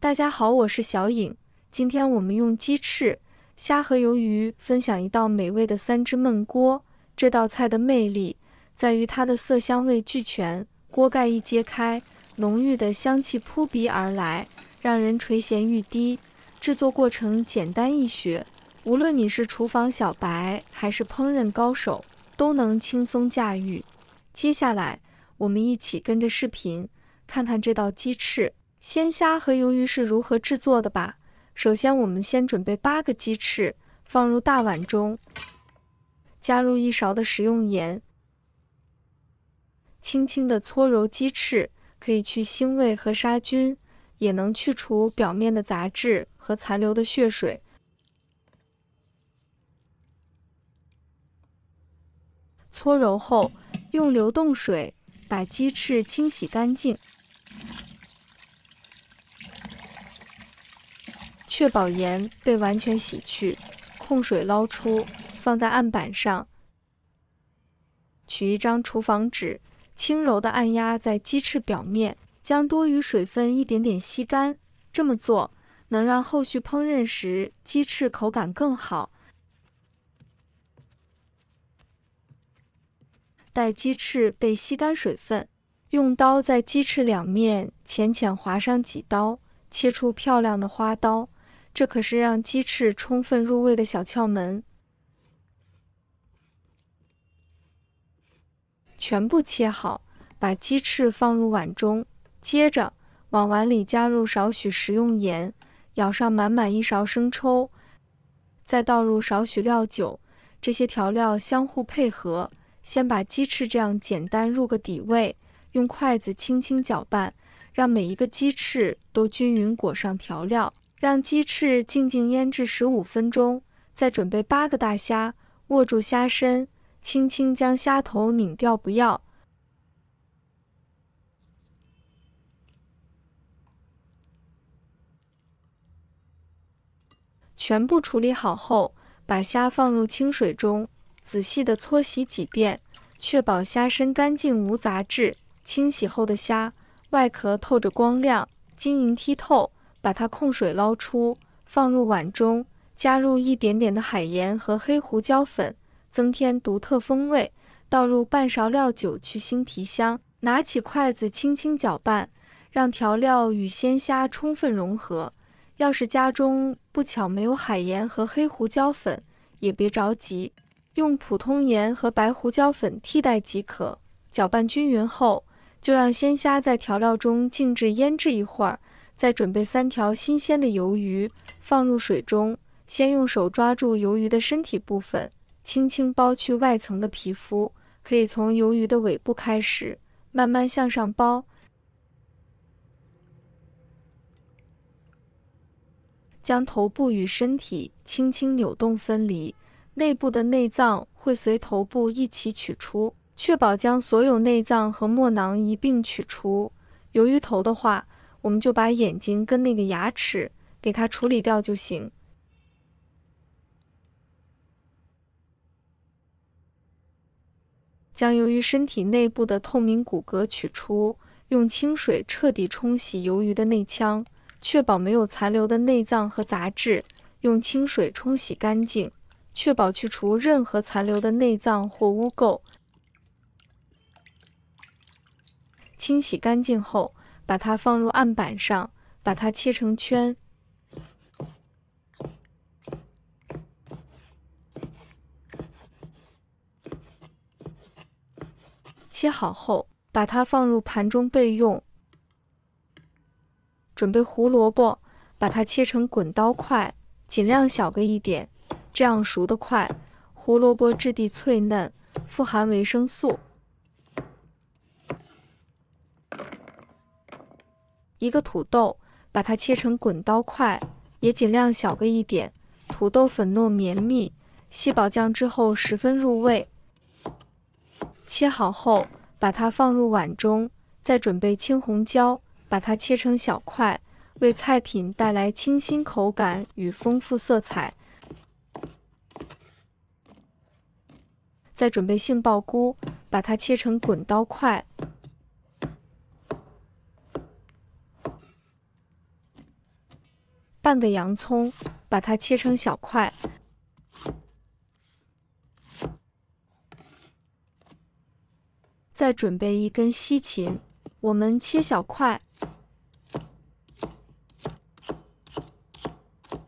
大家好，我是小颖。今天我们用鸡翅、虾和鱿鱼分享一道美味的3汁焖锅。这道菜的魅力在于它的色香味俱全，锅盖一揭开，浓郁的香气扑鼻而来，让人垂涎欲滴。制作过程简单易学，无论你是厨房小白还是烹饪高手，都能轻松驾驭。接下来，我们一起跟着视频看看这道鸡翅、鲜虾和鱿鱼是如何制作的吧。首先，我们先准备8个鸡翅，放入大碗中，加入1勺的食用盐，轻轻地搓揉鸡翅，可以去腥味和杀菌，也能去除表面的杂质和残留的血水。搓揉后，用流动水把鸡翅清洗干净，确保盐被完全洗去，控水捞出，放在案板上。取一张厨房纸，轻柔地按压在鸡翅表面，将多余水分一点点吸干。这么做能让后续烹饪时鸡翅口感更好。待鸡翅被吸干水分，用刀在鸡翅两面浅浅划上几刀，切出漂亮的花刀。这可是让鸡翅充分入味的小窍门。全部切好，把鸡翅放入碗中，接着往碗里加入少许食用盐，舀上满满1勺生抽，再倒入少许料酒，这些调料相互配合。先把鸡翅这样简单入个底味，用筷子轻轻搅拌，让每一个鸡翅都均匀裹上调料。让鸡翅静静腌制15分钟，再准备8个大虾，握住虾身，轻轻将虾头拧掉不要。全部处理好后，把虾放入清水中，仔细地搓洗几遍，确保虾身干净无杂质。清洗后的虾外壳透着光亮，晶莹剔透，把它控水捞出，放入碗中，加入一点点的海盐和黑胡椒粉，增添独特风味。倒入半勺料酒去腥提香，拿起筷子轻轻搅拌，让调料与鲜虾充分融合。要是家中不巧没有海盐和黑胡椒粉，也别着急，用普通盐和白胡椒粉替代即可。搅拌均匀后，就让鲜虾在调料中静置腌制一会儿。再准备3条新鲜的鱿鱼，放入水中，先用手抓住鱿鱼的身体部分，轻轻剥去外层的皮肤，可以从鱿鱼的尾部开始，慢慢向上剥，将头部与身体轻轻扭动分离，内部的内脏会随头部一起取出，确保将所有内脏和末囊一并取出。鱿鱼头的话，我们就把眼睛跟那个牙齿给它处理掉就行。将鱿鱼身体内部的透明骨骼取出，用清水彻底冲洗鱿鱼的内腔，确保没有残留的内脏和杂质，用清水冲洗干净，确保去除任何残留的内脏或污垢。清洗干净后，把它放入案板上，把它切成圈。切好后，把它放入盘中备用。准备胡萝卜，把它切成滚刀块，尽量小个一点，这样熟得快。胡萝卜质地脆嫩，富含维生素。一个土豆，把它切成滚刀块，也尽量小个一点。土豆粉糯绵密，吸饱酱之后十分入味。切好后，把它放入碗中，再准备青红椒，把它切成小块，为菜品带来清新口感与丰富色彩。再准备杏鲍菇，把它切成滚刀块。半个洋葱，把它切成小块。再准备一根西芹，我们切小块。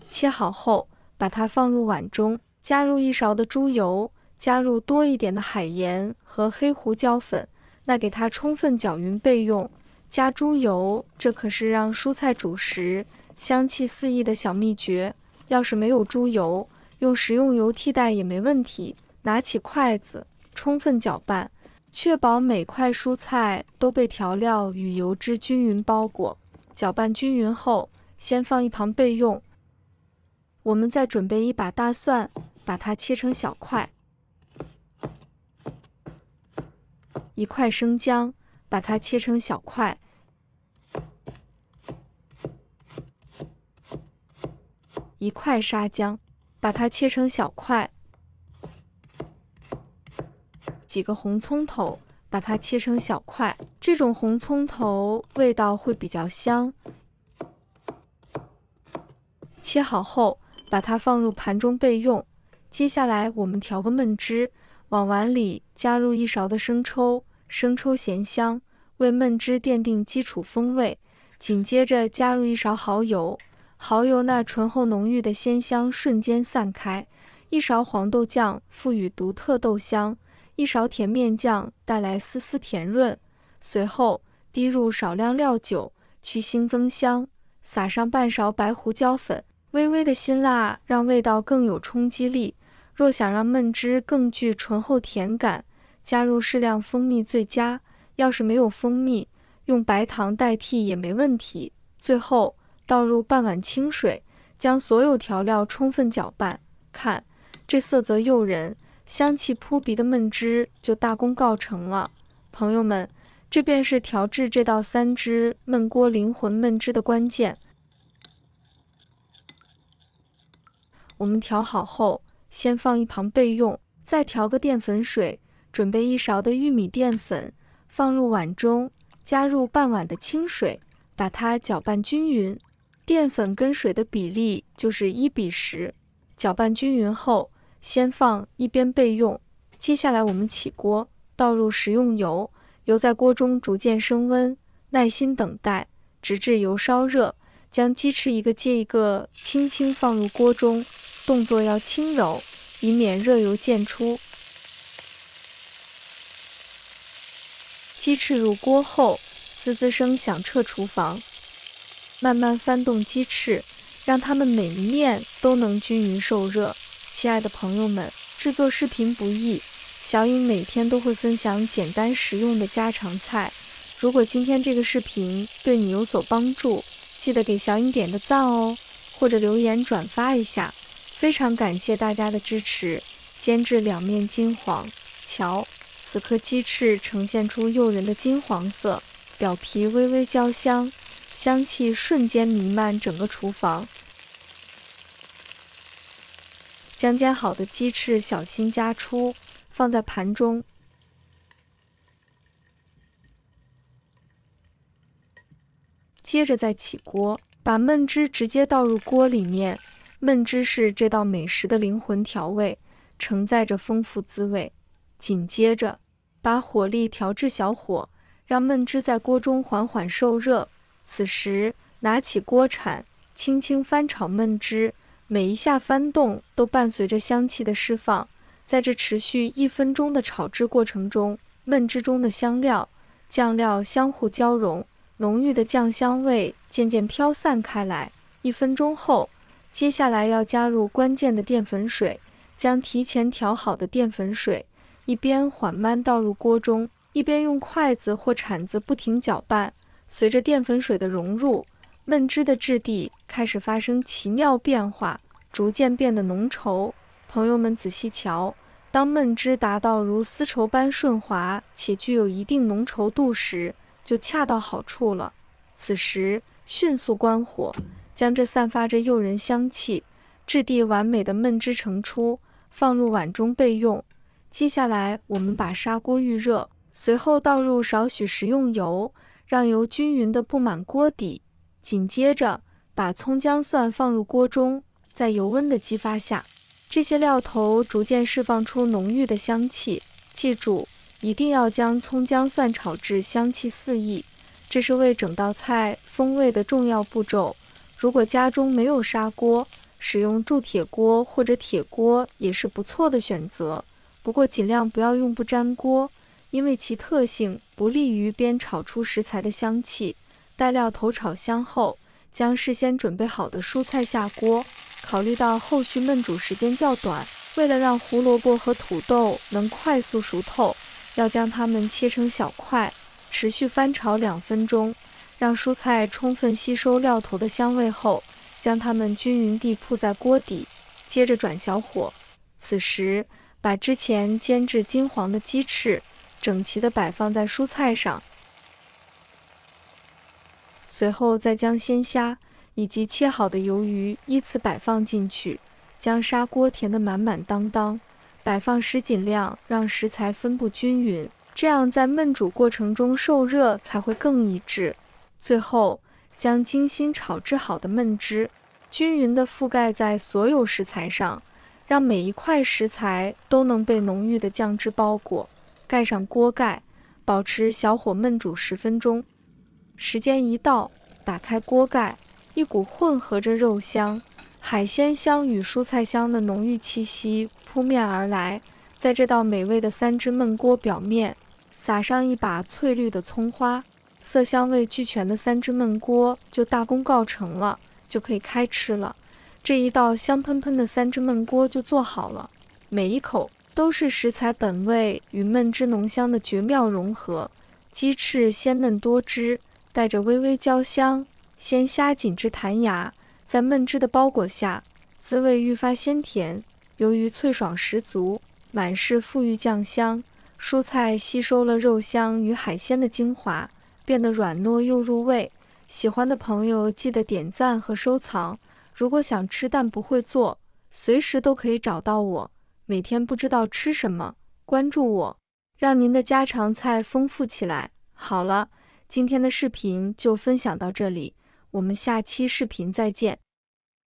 切好后，把它放入碗中，加入1勺的猪油，加入多一点的海盐和黑胡椒粉，那给它充分搅匀备用。加猪油，这可是让蔬菜主食香气四溢的小秘诀。要是没有猪油，用食用油替代也没问题。拿起筷子，充分搅拌，确保每块蔬菜都被调料与油脂均匀包裹。搅拌均匀后，先放一旁备用。我们再准备一把大蒜，把它切成小块。1块生姜，把它切成小块。1块沙姜，把它切成小块。几个红葱头，把它切成小块。这种红葱头味道会比较香。切好后，把它放入盘中备用。接下来我们调个焖汁，往碗里加入1勺的生抽，生抽咸香，为焖汁奠定基础风味。紧接着加入1勺蚝油，蚝油那醇厚浓郁的鲜香瞬间散开。1勺黄豆酱赋予独特豆香，1勺甜面酱带来丝丝甜润。随后滴入少量料酒，去腥增香，撒上半勺白胡椒粉。微微的辛辣让味道更有冲击力。若想让焖汁更具醇厚甜感，加入适量蜂蜜最佳。要是没有蜂蜜，用白糖代替也没问题。最后倒入半碗清水，将所有调料充分搅拌。看，这色泽诱人、香气扑鼻的焖汁就大功告成了。朋友们，这便是调制这道3汁焖锅灵魂焖汁的关键。我们调好后，先放一旁备用。再调个淀粉水，准备1勺的玉米淀粉，放入碗中，加入半碗的清水，把它搅拌均匀。淀粉跟水的比例就是1:10。搅拌均匀后，先放一边备用。接下来我们起锅，倒入食用油，油在锅中逐渐升温，耐心等待，直至油烧热。将鸡翅一个接一个轻轻放入锅中，动作要轻柔，以免热油溅出。鸡翅入锅后，滋滋声响彻厨房。慢慢翻动鸡翅，让它们每一面都能均匀受热。亲爱的朋友们，制作视频不易，小颖每天都会分享简单实用的家常菜。如果今天这个视频对你有所帮助，记得给小颖点个赞哦，或者留言转发一下。非常感谢大家的支持。煎至两面金黄，瞧，此刻鸡翅呈现出诱人的金黄色，表皮微微焦香，香气瞬间弥漫整个厨房。将煎好的鸡翅小心夹出，放在盘中。接着再起锅，把焖汁直接倒入锅里面。焖汁是这道美食的灵魂调味，承载着丰富滋味。紧接着，把火力调至小火，让焖汁在锅中缓缓受热。此时，拿起锅铲，轻轻翻炒焖汁，每一下翻动都伴随着香气的释放。在这持续1分钟的炒制过程中，焖汁中的香料、酱料相互交融，浓郁的酱香味渐渐飘散开来。1分钟后，接下来要加入关键的淀粉水，将提前调好的淀粉水一边缓慢倒入锅中，一边用筷子或铲子不停搅拌。随着淀粉水的融入，焖汁的质地开始发生奇妙变化，逐渐变得浓稠。朋友们仔细瞧，当焖汁达到如丝绸般顺滑且具有一定浓稠度时，就恰到好处了。此时迅速关火，将这散发着诱人香气、质地完美的焖汁盛出，放入碗中备用。接下来我们把砂锅预热，随后倒入少许食用油，让油均匀地布满锅底。紧接着把葱姜蒜放入锅中，在油温的激发下，这些料头逐渐释放出浓郁的香气。记住，一定要将葱姜蒜炒至香气四溢，这是为整道菜风味的重要步骤。如果家中没有砂锅，使用铸铁锅或者铁锅也是不错的选择，不过尽量不要用不粘锅，因为其特性不利于煸炒出食材的香气。待料头炒香后，将事先准备好的蔬菜下锅。考虑到后续焖煮时间较短，为了让胡萝卜和土豆能快速熟透，要将它们切成小块，持续翻炒2分钟，让蔬菜充分吸收料头的香味后，将它们均匀地铺在锅底，接着转小火。此时，把之前煎至金黄的鸡翅整齐地摆放在蔬菜上，随后再将鲜虾以及切好的鱿鱼依次摆放进去，将砂锅填得满满当当，摆放时尽量让食材分布均匀，这样在焖煮过程中受热才会更一致。最后，将精心炒制好的焖汁均匀地覆盖在所有食材上，让每一块食材都能被浓郁的酱汁包裹。盖上锅盖，保持小火焖煮10分钟。时间一到，打开锅盖，一股混合着肉香、海鲜香与蔬菜香的浓郁气息扑面而来。在这道美味的3汁焖锅表面撒上一把翠绿的葱花，色香味俱全的3汁焖锅就大功告成了，就可以开吃了。这一道香喷喷的3汁焖锅就做好了，每一口都是食材本味与焖汁浓香的绝妙融合。鸡翅鲜嫩多汁，带着微微焦香，鲜虾紧致弹牙，在焖汁的包裹下，滋味愈发鲜甜。由于脆爽十足，满是馥郁酱香，蔬菜吸收了肉香与海鲜的精华，变得软糯又入味。喜欢的朋友记得点赞和收藏。如果想吃但不会做，随时都可以找到我。每天不知道吃什么，关注我，让您的家常菜丰富起来。好了，今天的视频就分享到这里，我们下期视频再见。